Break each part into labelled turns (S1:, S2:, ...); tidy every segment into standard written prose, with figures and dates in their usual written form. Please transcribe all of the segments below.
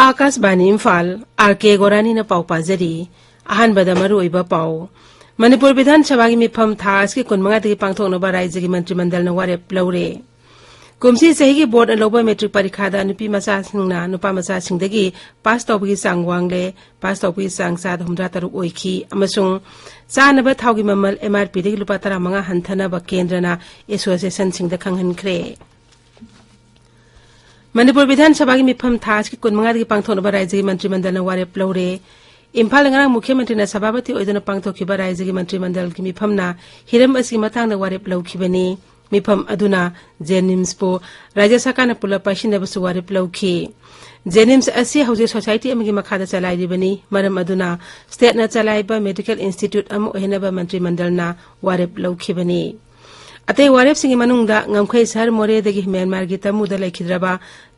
S1: Akashvani Imphal R.K Gorani ना पाव पाजरी आहन बदमरु इबा पाव मणिपुर विधानसभा की मिफम थास की कुनमंगा तकी पांगथोकनबा राज्य की मंत्रिमंडल न वारेप लौरे कुमसी सही की बोर्ड लोबा मैट्रिक परीक्षा नुपी मचा सिंगना नुपा मचा सिंगदगी पास तौबगी सांग वांगले पास तौबगी सांग साद हुमद्रा तरुक ओइखी अमसुंग चानब थावगी ममल MRP दगी लुपा 15 हंथनब केंद्रना एसोसिएशन सिंगद खंगहनख्रे मणिपुर विधानसभा की मिफम थास की कुनमंगा तकी पांगथोकनबा राज्य की मंत्रिमंडल न वारेप लौरे इम्फाल नगरांग मुख्यमंत्री न सभापति ओइदना पांगथोकखिबा राज्य की मंत्रिमंडल की मिफमना हिरम असि मतांगदा वारेप लौखिबनी मिफम अदुना जेनिम्स पो राज्य सरकार पुल पाइसिनबसु वारेप लौखि जेनिम्स असि हौजे सोसाइटी अमगी मखादा चलाइरिबनी मरम अदुना स्टेट न चलाइबा मेडिकल इंस्टीट्यूट अम ओहेनबा मंत्रिमंडल न वारेप लौखिबनी अतै वारेप सिंगी मनुंगदा ngमखै सहर मोरेदगी म्यांमार की तमुदा लेखिद्रबा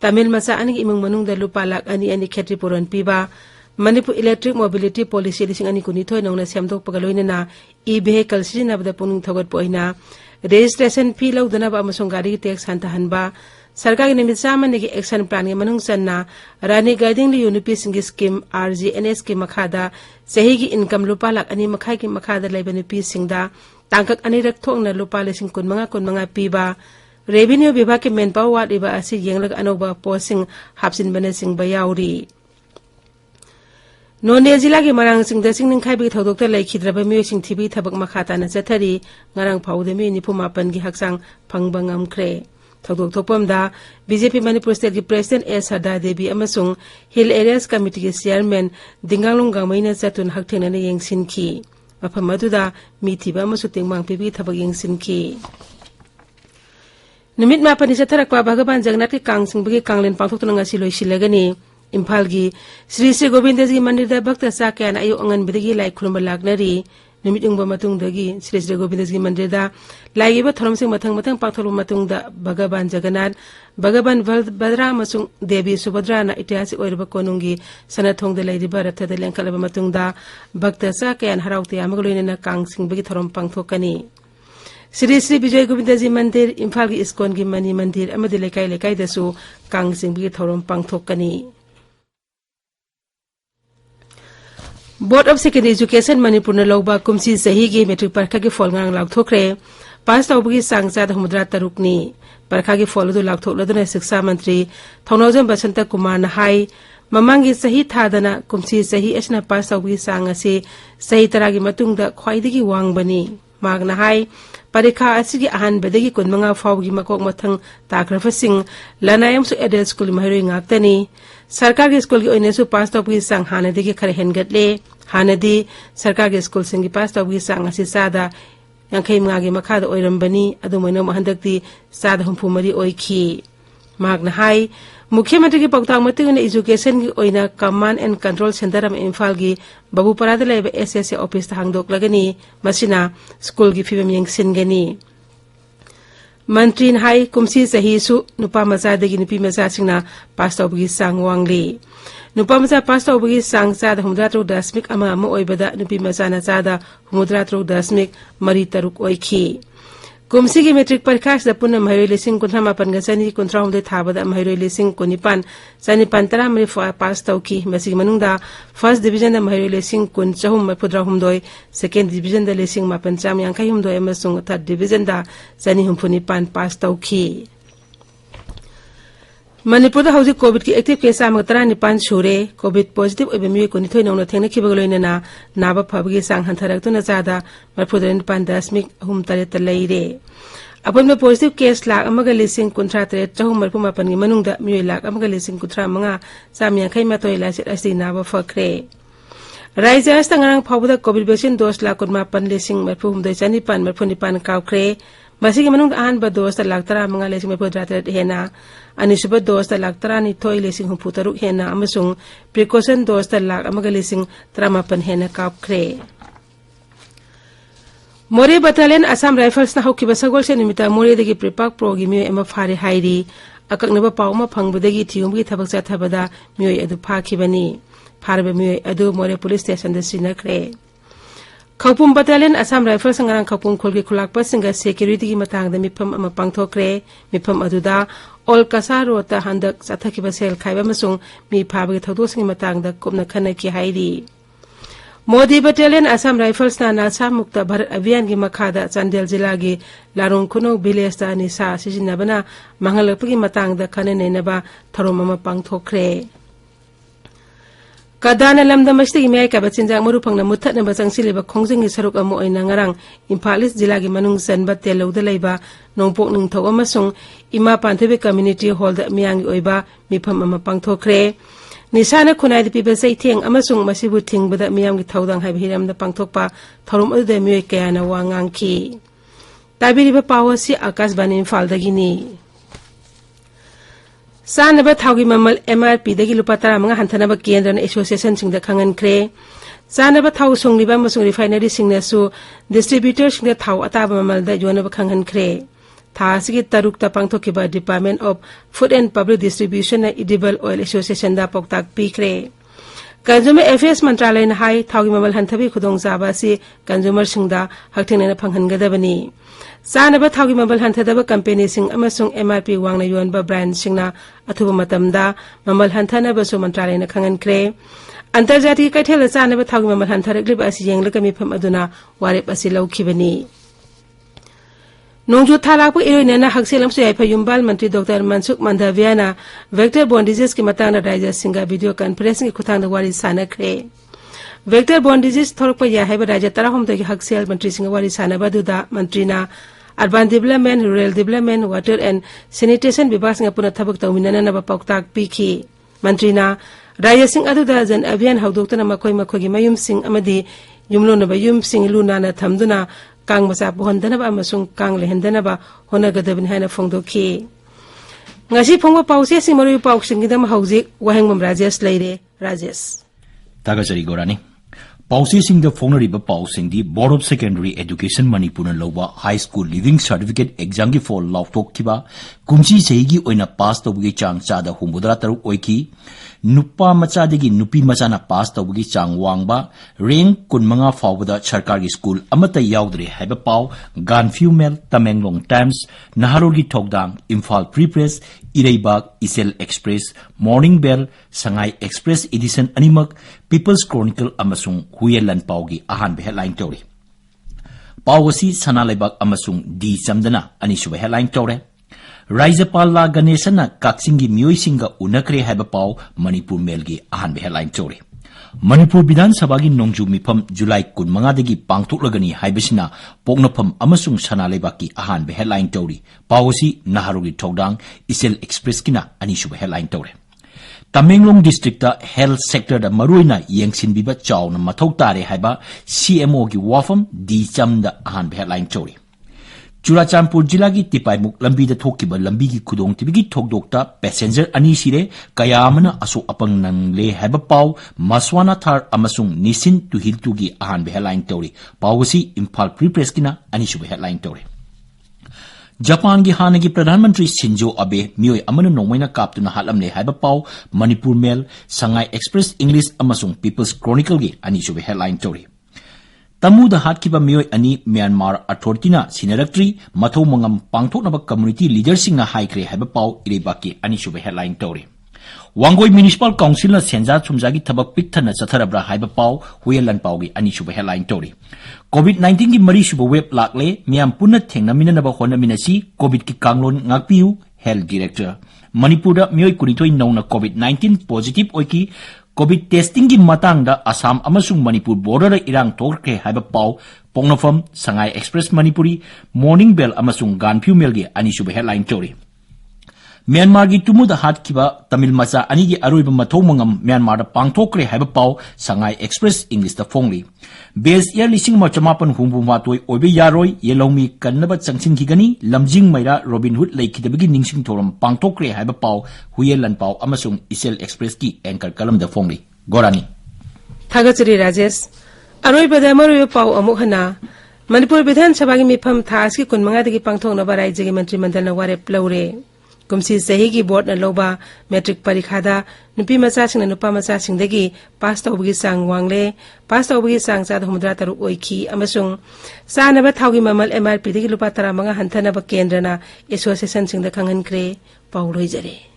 S1: तमिल मचा अनि इमुंग मनुंगदा लुपा लाख अनि खेत्री पुरन पीबा मणिपुर इलेक्ट्रिक मोबिलिटी पॉलिसी लिसिंग अनि कुनिथोय नौना सेमदोकपगा लोइनना ई vehicle सिजिनाबदा पुनिंग थगतपोइना रजिस्ट्रेशन फी लौदनबा अमसुंग गाड़ी टैक्स हंतहनबा सरकार की निमित सामान्य एक्शन प्लान के मनुंग चन्ना रानी गाइडिंग यूनिपी सिंगी स्कीम RGNS के मखादा सही की इनकम लुपा लाख अनि मखाई की मखादा लेबा नुपी सिंगदा तांकक अनिरक थोंगना लुपा लिसिंग कुनमंगा पीबा रेवेन्यू विभाग के मेन पावर वालिबा असि येंगलग अनोबा पोस्टिंग हापसिनबने सिंगबा याउरी नोने जिला के मरांग सिंह दसिंग निंखाइबी थौदोक्ता लेखिद्रबा मियोसिंग थिबी थबक मखाताना चथरी ngarang phaude mi nipumapan gi haksang phangbangam khre थौदोक थोपमदा बीजेपी मणिपुर स्टेट की प्रेसिडेंट एस हरदा देवी अमसुंग हिल एरियाज कमिटी के चेयरमैन दिंगांगलुंग गांगमैना चतुन हकथेंगना येंगसिनखि मफम अदुदा मिथिबा अमसु तेंगमांग पिबी थबक येंगसिनखि निमित मापनि चथरकवा भगवान जगन्नाथ के कांगसिंगबगी कांगलेन पांथोक्तुना ngasi लोइसिलगनी इम्फाल की श्री गोविंद जी मंदिर भक्त साक्यान अयो अंगनबिदगी लाई खुलुम लागनरी निमित उंगबा मतुंगदगी श्री गोविंद जी मंदिर लाइबा थरमसिंग मथंग पाथोलु मतुंगदा भगवान जगन्नाथ भगवान बलभद्रा अमसुंग देवी सुभद्रा ना ऐतिहासिक ओइरबा कोनुंगी सनथोंग द लैरिबा रथदा लेंखलबा मतुंगदा भक्त साक्यान हराउते आमगलोइना कांगसिंगबगी थरम पांथोकनी श्री विजय गोविंद जी मंदिर इम्फाल की इस्कॉन की मनी मंदिर अमदि लेकाई लेकाई दसु कांगसिंगबगी थरम पांथोकनी board of secondary education Manipur न लौबा कुमसी सही की मैट्रिक परीक्षा की फॉल ngang लाउथोखरे पास तौबगी सांगचाद हुमद्रा तरुकनी परीक्षा की फॉल दु लाउथोकलदुना शिक्षा मंत्री थौनौजम बसंत कुमार न हाई ममांगी सही थादना कुमसी सही असना पास तौबगी सांग असे सही तरागी मतुंगदा ख्वाइदगी वांगबनी मागना हाई परीक्षा असिगी अहानबदगी कुनमंगा फावगी मकोक मथंग ताख्रफसिंग लनायमसु एडेल स्कूल महरोई ngaktani सरकार के स्कूल की ओइनेसु पास तौबगी सांग हानदगी खरे हेनगतले हानदी सरकार के स्कूल सिंगी पास तौबगी सांग असि सादा यांखै मंगागे मखादा ओइरंबनी अदुमैनो महंदक्ति सादा हुमफुमरी ओइखी मागना हाई मुख्यमंत्री की पौतांग मतिगुन एजुकेशन की ओइना कमांड एंड कंट्रोल सेंटर अम इम्फाल की बबुपरादा लेबा SSA ऑफिस हांगदोक लगनी मसिना स्कूल की फिबम यंगसिनगनी मंत्री हाई कुमसी सहीसु नुपा मचादगी नुपी मचासिंगना पास तौबगी सांग वांगली नुपा मचा पास तौबगी सांग चाद 13.3 अमा ओइबदा नुपी मचाना चादा 13.3 मरी तरुक ओइखी कुमसी की मैट्रिक परीक्षा से पुनः महरोई लिसिंग कुंथ्रा मापन गसनी कुंथ्रा हुमदे थाबदा महरोई लिसिंग कुनिपान चनिपान तरा मरी पास तौकी मसी मनुंगदा फर्स्ट डिवीजन द महरोई लिसिंग कुन चहुम मफुद्रा हुमदोय सेकेंड डिवीजन द लिसिंग मापन चाम यांखै हुमदोय अमसुंग थर्ड डिवीजन द चनि हुमफुनिपान पास तौकी मणिपुर हौजी कोविड की एक्टिव केस 39 सुरे कोविड पॉजिटिव ओइबा मिय कुनिथोय नौना थेंगनखिबग लोइनना नाबा फबगी सांग हंथरक्तुना चादा 4.3 लैरे अपन पॉजिटिव केस लाख अमगा लिसिंग 53,338 की मनुंगदा मिय लाख अमगा लिसिंग 35 चामयांखै मतोय लासित असि नाबा फखरे राज्य अस्त ngarang फावदा कोविड वैक्सीन डोज लाख 19,459 काउखरे मसीगी मनुंग अहानबा डोज लाख 13,5 हेना अनिसुबा डोज लाख 13,250 हेना अमसुंग प्रिकॉशन डोज लाख 1,18 हेना कापख्रे मोरे बटालियन असम राइफल्स ना हौकिबा सगोल से निमिता मोरेदगी प्रिपाक प्रोगी मियो एमा फारे हाइरी अककनबा पावमा फंगबदगी थियुमगी थबक चाथबदा मियो अदु फाखिबनी फारबा मियो अदु मोरे पुलिस स्टेशन द सिनखरे Khoupum battalion Assam rifles ngarang Khoupum खोलगी खुलाकपा सिंगा सिक्योरिटी की मतंगदा मिफम अमा पांगथोखरे मिफम अदुदा All Kasa Rota Handak Sataki Basel Kaibamasung, Mi Pabi Todosing Matang, the Kumna Kanaki Haidi. Modi Battalion Assam Rifles na Nasa Mukta Bharat Avian gi Makada Chandel Jilagi Larong Kuno Bilesta Nisa Sijinabana Mangalapagi Matang the Kanenaba Tarumama Pang Tokre. Kadana Lamda Masti May Kabatsinja Murupang na Mutat na Basang Siliba Kongsing Saruk Amo ay Nangarang Impalis Jilagi Manung San Batelo de Laiba Nongpok Nung Togamasung Ima Pantabi Community Hall the Miang Oiba Mipam Pang Tokre. Nisana kunai the people say ting amasung masibu ting bada miyam gi thaudang hai hiram da pangthokpa thorum adu de mye kayana wangang ki tabiri ba pawasi akas banin Imphal dagini sana ba thaugi mamal MRP dagi lupa tara mga hantana ba kendra na association sing da khangan kre sana ba thau sungni ba masung refinery sing na su distributors sing da thau ata ba mamal da jona ba khangan kre Thasigi Taruk Tapangtokiba Department of Food and Public Distribution and Edible Oil Association da Poktak Pikre. Consumer Affairs Mantralay na Hai Thaugi Mamal Hantabi Kudong Zabasi Consumer Singda Hakting na Panghangadabani. Sana ba Thaugi Mamal Hantadaba Company Sing Amasung MRP Wang na Yuan ba brand Sing na Atuba Matamda Mamal Hantana ba so Mantralay na Kangan Kre. Antarjati Kaitela Sana ba Thaugi Mamal Hantareklib Asiyang Lakami Pam Aduna Warip Asilaw Kibani. Nongju Thalapu Irina Hakselam Suyapa Yumbal Mantri Dr. Mansuk Mandaviana Vector-borne disease ki matang na Rajesh Singa video conference ki kutang na wari sana kre. Vector-borne disease thorpa ya hai ba Raja Tarahom to ki Haksel Mantri Singa wari sana baduda Mantri na Urban Development, Rural Development, Water and Sanitation Vibhag Singa puna thabak tawminana na ba pauktak piki. Mantri na Raja Singh aduda jan abhiyan haudokta na makoy gi mayum sing amadi yumlo na ba yum sing luna na thamduna Kang Masa Hondanaba Masung Kang Lehendanaba Honagadabin Hana Fongdoki. Ngasi Pongo Pausi Simori Pauxing Dam Hausi, Wahengbam Rajesh Lady, Rajesh.
S2: R.K Gorani. Pausi Sing the Fonariba Pausing the Board of Secondary Education Manipur Loba High School Living Certificate Exam for Lautok Kiba, Kumsi Seigi Oina passed the Wichang Chada Humbudrataru Oiki. Nupa Machadigi Nupi Machana passed the Wiki Chang Wangba, Ring Kunmanga Fawada Charkari School, Amata Yaudri Habapau, Gan Female, Tamenglong Times, Naharogi Togdang, Imphal Pre-Press, Ireibag, Isel Express, Morning Bell, Sangai Express Edition Animak, People's Chronicle Amasung, Huyelan Paugi, Ahan Headline Tori. Pawasi Sanalebag Amasung, D. Samdana, Anishu Headline Tori. Raizapala Ganesana Kaksingi Muisinga Unakre Habapau, Manipur Melgi, Ahan Headline Tori. Manipur Bidan Sabagi Nongju Mipam, July Kun Mangadegi Pangtuklagani, Haibesina, Pognapam Amasung Sanalebaki, Ahan Headline Tori. Pawasi Naharugi Togdang, Isel Express Kina, Anishu Headline Tori. Tamenglong District Health Sector da Maruina Yengsin Biba Chow na Matotare Haiba, CMO Gi Wafam, D. Chamda, Ahan Headline Tori. Churachampur Jilagi Tipaimuk Lambi the Tokiba Lambigi Kudong Tibigi Togdokta Passenger Anisire Kayamana Aso Apang Nang Le Habapau Maswana Thar Amasung Nisin to Hiltugi Ahan Headline Tori Pawasi Imphal Pre-Preskina Anishu Headline Tori Japan gi Hanagi Pradhan Mantri Shinzo Abe Mioi Amana Nomaina Kaptuna Halamne Habapau Manipur Mail Sangai Express English Amasung People's Chronicle gi Anishu Headline Tori Tamu the Hatkiba Mioi Ani Myanmar Authority na Sinaraktri Mato Mangam Pangtoknaba Community Leaders Singa Haikre Habapau Irebaki Anishu Headline Tori Wangoi Municipal Council na Senja Chumjagi Tabak Piktana Chatarabra Habapau Huyelan Paugi Anishu Headline Tori COVID-19 gi Marishuba Web Lakle Miam Puna Tengna Minanaba Hona Minasi COVID ki Kanglon Ngakpiu Health Director Manipura Mioi Kunitoi Nona COVID-19 Positive Oiki COVID testing gi matang da Assam amasung Manipur border irang torke haiba pau Pongnofam Sangai Express Manipuri Morning Bell amasung Gan Female gi Anishu Headline Tori Myanmar gi tumu da hat kiba Tamil macha ani gi aroiba mathomangam Myanmar da pangthokre haiba pau Sangai Express English da phongli base year lising machamapan humbu matoi oibe yaroi yelomi kannaba changsin gani lamjing maira Robin Hood leikidabagi ningsing thoram pangthokre haiba pau Huyelan pau amasung Isel Express ki anchor kalam da phongli Gorani
S1: Thagachri Rajesh aroiba da maroyo pau amukhana Manipur Bidhan Sabha gi mifam thas ki kunmanga dagi pangthokna barai jagi mantri mandal na ware plaure Kumsi सही की board न लोबा matric परीक्षा नुपी मचा सिंह नुपा मचा सिंह पास तौबगी सांग वांगले पास तौबगी सांग चाद 63 ओइखी अमसुंग सानब थाउगी ममल MRP दगी लुपा 15 हंथनब केंद्रना association Singh the खंगनख्रे पाउलोइजरे।